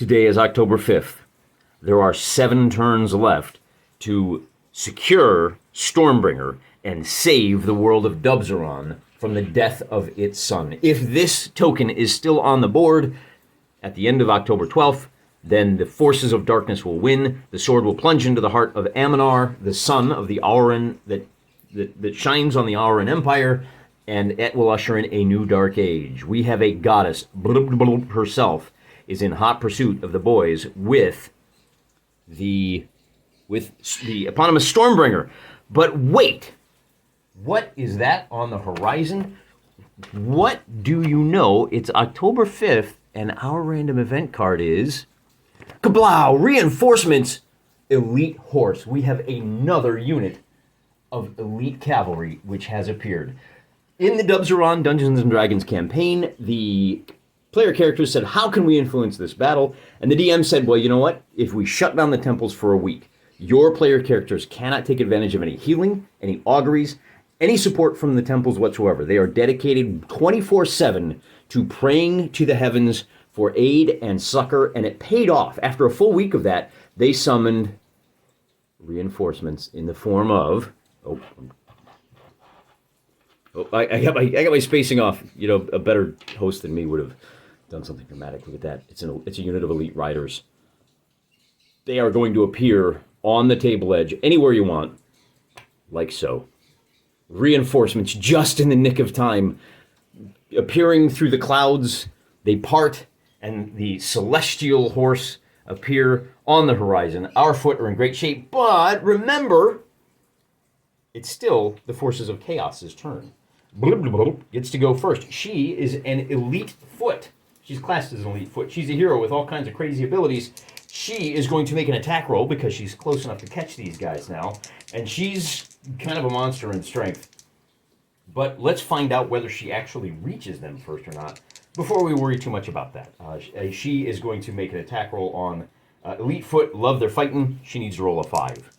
Today is October 5th. There are 7 turns left to secure Stormbringer and save the world of Dubzaron from the death of its son. If this token is still on the board at the end of October 12th, then the forces of darkness will win. The sword will plunge into the heart of Aminar, the son of the Auran that shines on the Auran Empire, and it will usher in a new dark age. We have a goddess, herself, is in hot pursuit of the boys with the eponymous Stormbringer. But wait, what is that on the horizon? What do you know? It's October 5th, and our random event card is Kablow! Reinforcements! Elite Horse. We have another unit of elite cavalry which has appeared. In the Dubzaron Dungeons & Dragons campaign, the player characters said, how can we influence this battle? And the DM said, well, you know what? If we shut down the temples for a week, your player characters cannot take advantage of any healing, any auguries, any support from the temples whatsoever. They are dedicated 24/7 to praying to the heavens for aid and succor, and it paid off. After a full week of that, they summoned reinforcements in the form of... I got my spacing off. You know, a better host than me would have done something dramatic. Look at that. It's a unit of elite riders. They are going to appear on the table edge anywhere you want, like so. Reinforcements just in the nick of time. Appearing through the clouds, they part, and the celestial horse appear on the horizon. Our foot are in great shape, but remember, it's still the forces of chaos's turn. Gets to go first. She is an elite foot. She's classed as an elite foot. She's a hero with all kinds of crazy abilities. She is going to make an attack roll because she's close enough to catch these guys now. And she's kind of a monster in strength. But let's find out whether she actually reaches them first or not before we worry too much about that. She is going to make an attack roll on elite foot. Love their fighting. She needs to roll a 5.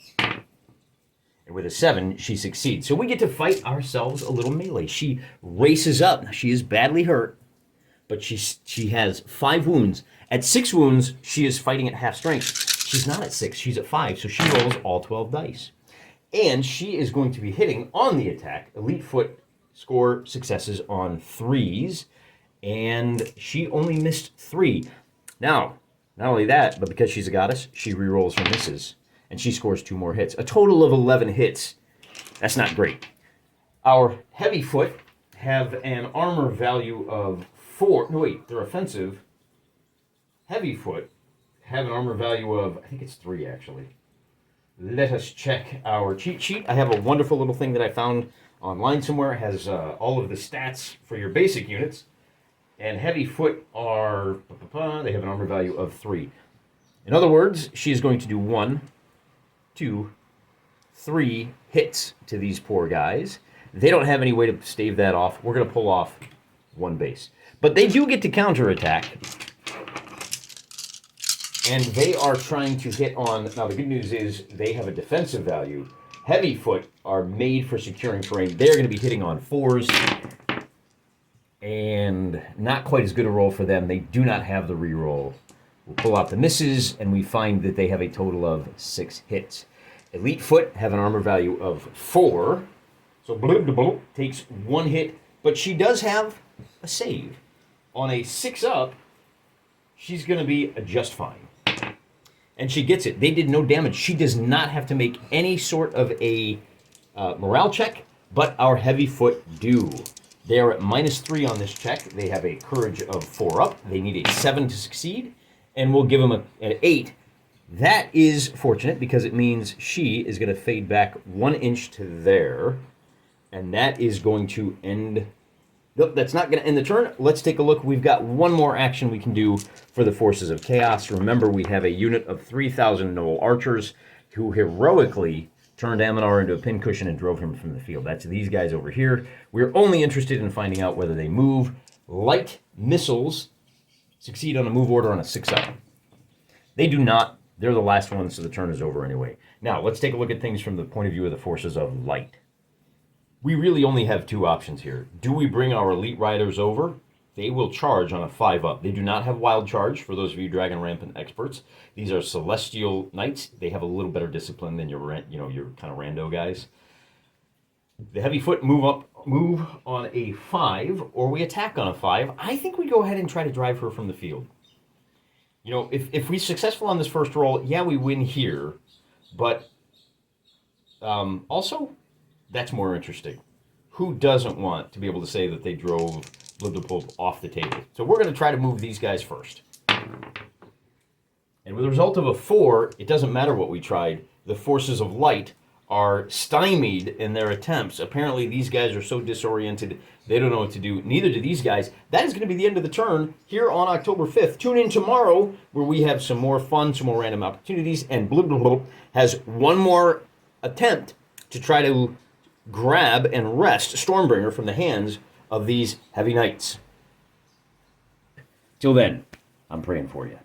And with a 7, she succeeds. So we get to fight ourselves a little melee. She races up. Now, she is badly hurt, but she has 5 wounds. At 6 wounds, she is fighting at half strength. She's not at 6. She's at 5, so she rolls all 12 dice. And she is going to be hitting on the attack. Elite foot score successes on 3s, and she only missed 3. Now, not only that, but because she's a goddess, she rerolls her misses. And she scores 2 more hits. A total of 11 hits. That's not great. Our heavy foot have an armor value of 4. No, wait, they're offensive. Heavy foot have an armor value of, I think it's 3, actually. Let us check our cheat sheet. I have a wonderful little thing that I found online somewhere. It has all of the stats for your basic units. And heavy foot are, they have an armor value of 3. In other words, she is going to do 1, 2, 3 hits to these poor guys. They don't have any way to stave that off. We're going to pull off 1 base. But they do get to counterattack. And they are trying to hit on... Now, the good news is they have a defensive value. Heavy foot are made for securing terrain. They're going to be hitting on 4s. And not quite as good a roll for them. They do not have the reroll. We'll pull out the misses, and we find that they have a total of 6 hits. Elite foot have an armor value of 4. So takes 1 hit, but she does have a save. On a 6-up, she's going to be just fine. And she gets it. They did no damage. She does not have to make any sort of a morale check, but our heavy foot do. They are at -3 on this check. They have a courage of 4-up. They need a 7 to succeed. And we'll give them an 8. That is fortunate because it means she is going to fade back 1 inch to there. And that is going to end... Nope, that's not going to end the turn. Let's take a look. We've got 1 more action we can do for the Forces of Chaos. Remember, we have a unit of 3,000 noble archers who heroically turned Aminar into a pincushion and drove him from the field. That's these guys over here. We're only interested in finding out whether they move. Light missiles succeed on a move order on a 6-up. They do not. They're the last ones, so the turn is over anyway. Now, let's take a look at things from the point of view of the forces of light. We really only have 2 options here. Do we bring our elite riders over They will charge on a 5-up. They do not have wild charge, for those of you Dragon Rampant experts. These are Celestial Knights. They have a little better discipline than your kind of rando guys. The Heavy Foot move on a 5, or we attack on a 5. I think we go ahead and try to drive her from the field. If we're successful on this first roll, yeah, we win here. But also, that's more interesting. Who doesn't want to be able to say that they drove Blibblipop off the table? So we're going to try to move these guys first. And with a result of a 4, it doesn't matter what we tried. The forces of light are stymied in their attempts. Apparently, these guys are so disoriented, they don't know what to do. Neither do these guys. That is going to be the end of the turn here on October 5th. Tune in tomorrow, where we have some more fun, some more random opportunities, and Blibblipop has one more attempt to try to grab and wrest Stormbringer from the hands of these heavy knights. Till then, I'm praying for you.